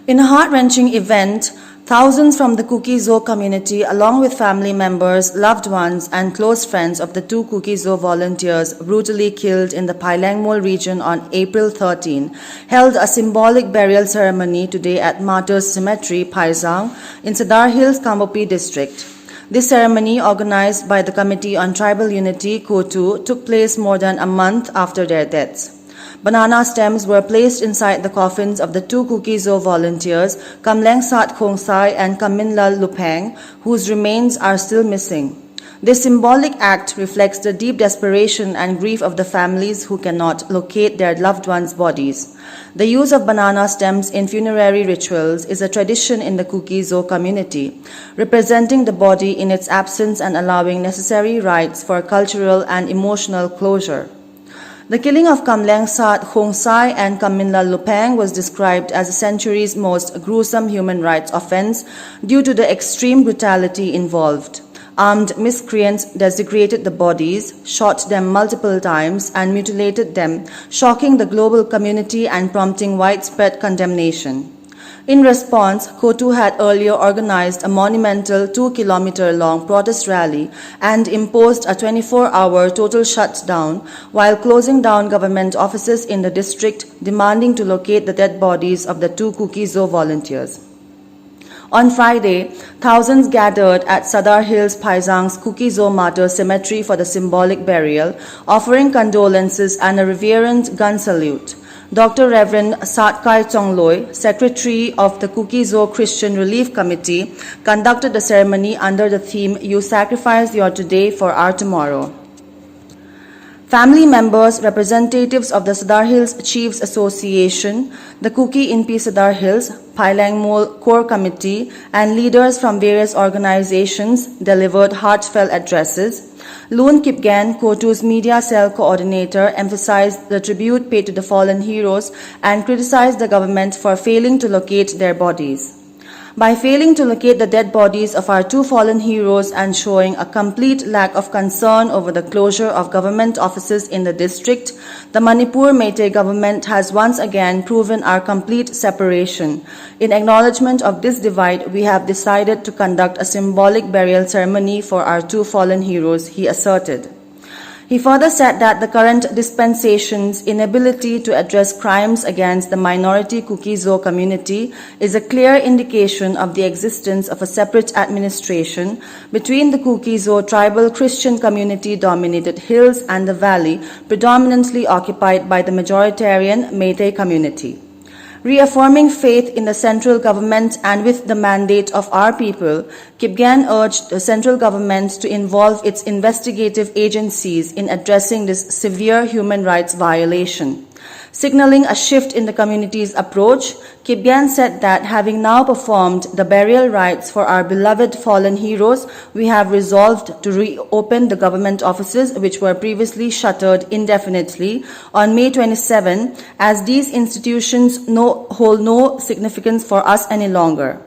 In a heart-wrenching event, thousands from the CoTU community, along with family members, loved ones, and close friends of the two CoTU volunteers brutally killed in the Phailengmol region on April 13, held a symbolic burial ceremony today at Martyrs Cemetery, Phailengmol, in Cedar Hills, Kamopy district. This ceremony, organized by the Committee on Tribal Unity, CoTU, took place more than a month after their deaths. Banana stems were placed inside the coffins of the two CoTU volunteers, Phailengmol Khongsai and Kaminlal Lupang, whose remains are still missing. This symbolic act reflects the deep desperation and grief of the families who cannot locate their loved ones' bodies. The use of banana stems in funerary rituals is a tradition in the CoTU community, representing the body in its absence and allowing necessary rites for cultural and emotional closure. The killing of Phailengmol Khongsai and Kaminlal Lupang was described as the century's most gruesome human rights offense due to the extreme brutality involved. Armed miscreants desecrated the bodies, shot them multiple times, and mutilated them, shocking the global community and prompting widespread condemnation. In response, CoTU had earlier organized a monumental 2-kilometer-long protest rally and imposed a 24-hour total shutdown while closing down government offices in the district, demanding to locate the dead bodies of the two CoTU volunteers. On Friday, thousands gathered at Cedar Hills, Phailengmol's CoTU Martyrs Cemetery for the symbolic burial, offering condolences and a reverent gun salute. Dr. Reverend Satkai Chongloi, Secretary of the CoTU Christian Relief Committee, conducted the ceremony under the theme, "You Sacrifice Your Today for Our Tomorrow." Family members, representatives of the Cedar Hills Chiefs Association, the Kuki Inpi Cedar Hills, Phailengmol Core Committee, and leaders from various organizations delivered heartfelt addresses. Loon Kipgan, CoTU's Media Cell Coordinator, emphasized the tribute paid to the fallen heroes and criticized the government for failing to locate their bodies. By failing to locate the dead bodies of our two fallen heroes and showing a complete lack of concern over the closure of government offices in the district, the Manipur Meitei government has once again proven our complete separation. In acknowledgement of this divide, we have decided to conduct a symbolic burial ceremony for our two fallen heroes, he asserted. He further said that the current dispensation's inability to address crimes against the minority CoTU community is a clear indication of the existence of a separate administration between the CoTU tribal Christian community-dominated hills and the valley predominantly occupied by the majoritarian Meitei community. Reaffirming faith in the central government and with the mandate of our people, Kipgan urged the central government to involve its investigative agencies in addressing this severe human rights violation. Signaling a shift in the community's approach, Kipgan said that having now performed the burial rites for our beloved fallen heroes, we have resolved to reopen the government offices which were previously shuttered indefinitely on May 27, as these institutions hold no significance for us any longer.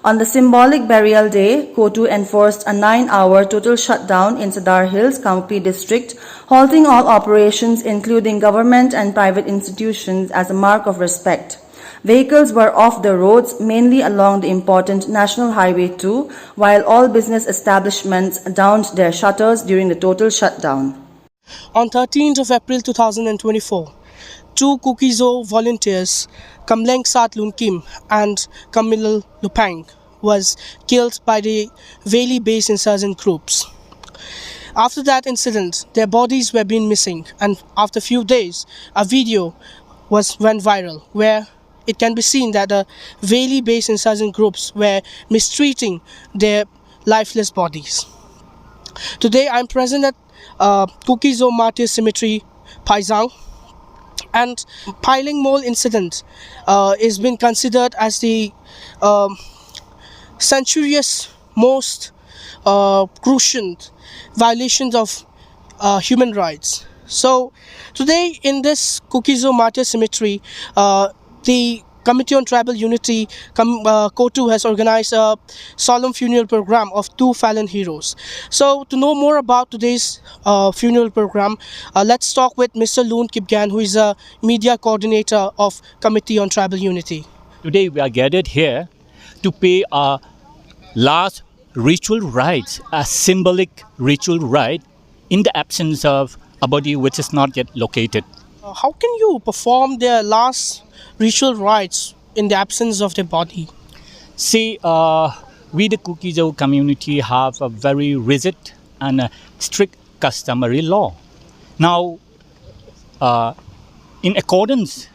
On the symbolic burial day, CoTU enforced a 9-hour total shutdown in Cedar Hills, Kamopy district, halting all operations including government and private institutions as a mark of respect. Vehicles were off the roads, mainly along the important National Highway 2, while all business establishments downed their shutters during the total shutdown. On 13th of April 2024, two CoTU volunteers, Phailengmol Lunkim and Kaminlal Lupang, was killed by the Valley-based insurgent groups. After that incident, their bodies were being missing, and after a few days, a video went viral where it can be seen that the Valley-based insurgent groups were mistreating their lifeless bodies. Today, I'm present at CoTU Martyrs Cemetery, Phailengmol, and Phailengmol incident is being considered as the century's most crucial violations of human rights. So today in this CoTU Martyrs Cemetery, the Committee on Tribal Unity, CoTU, has organized a solemn funeral program of two fallen heroes. So to know more about today's funeral program, let's talk with Mr. Loon Kipgan, who is a media coordinator of Committee on Tribal Unity. Today we are gathered here to pay our last ritual rites, a symbolic ritual rite in the absence of a body which is not yet located. How can you perform their last ritual rites in the absence of their body? See, we the Kuki-Zo community have a very rigid and strict customary law. Now, in accordance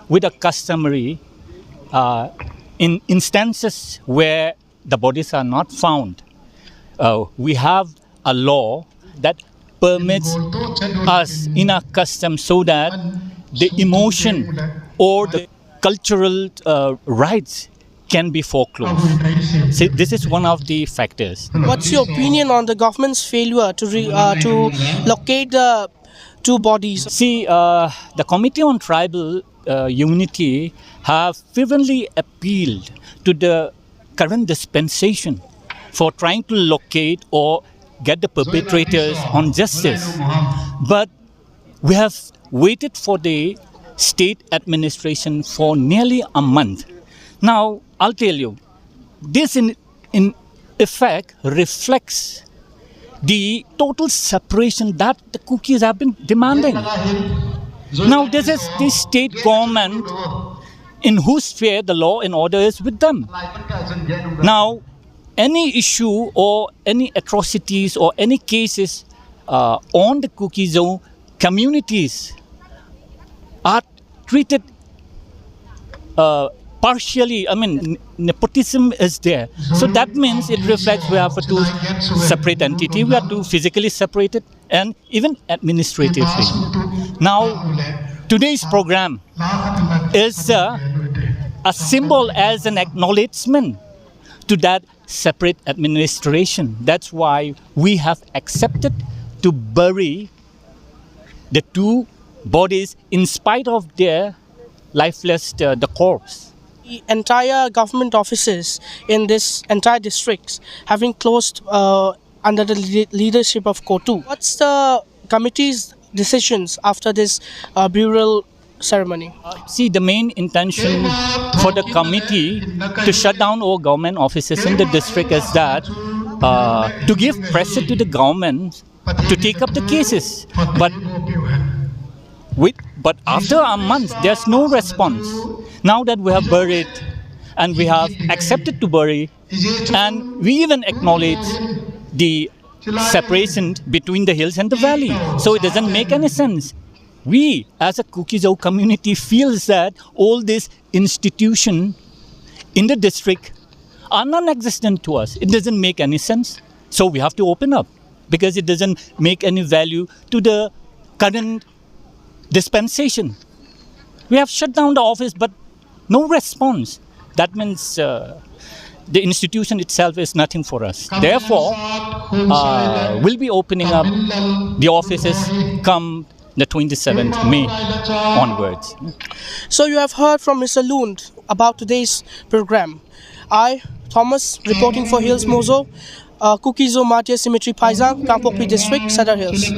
with the customary, in instances where the bodies are not found, we have a law that permits us in our custom so that the emotion or the cultural rights can be foreclosed. See, this is one of the factors. What's your opinion on the government's failure to locate the two bodies? See, the Committee on Tribal Unity have fervently appealed to the current dispensation for trying to locate or get the perpetrators on justice. But we have waited for the state administration for nearly a month. Now, I'll tell you, this in effect reflects the total separation that the Kukis have been demanding. Now, this is the state government in whose sphere the law and order is with them. Now, any issue or any atrocities or any cases on the Kuki-Zo communities are treated partially. I mean, nepotism is there. So that means it reflects we have two separate entities. We are two physically separated and even administratively. Now, today's program is a symbol as an acknowledgement to that separate administration. That's why we have accepted to bury the two bodies in spite of their lifeless, the corpse. The entire government offices in this entire districts having closed under the leadership of CoTU. What's the committee's decisions after this burial ceremony? See, the main intention for the committee to shut down all government offices in the district is that to give pressure to the government to take up the cases. But after a month, there's no response. Now that we have buried and we have accepted to bury, and we even acknowledge the separation between the hills and the valley. So it doesn't make any sense. We, as a Kuki-Zo community, feels that all these institutions in the district are non-existent to us. It doesn't make any sense. So we have to open up because it doesn't make any value to the current dispensation. We have shut down the office, but no response. That means the institution itself is nothing for us. Therefore, we'll be opening up the offices come the 27th May onwards. So you have heard from Mr. Lund about today's program. I, Thomas, reporting for Hills Mozo, Kuki-Zo Martyr Cemetery Paisang, Kangpokpi District, Cedar Hills.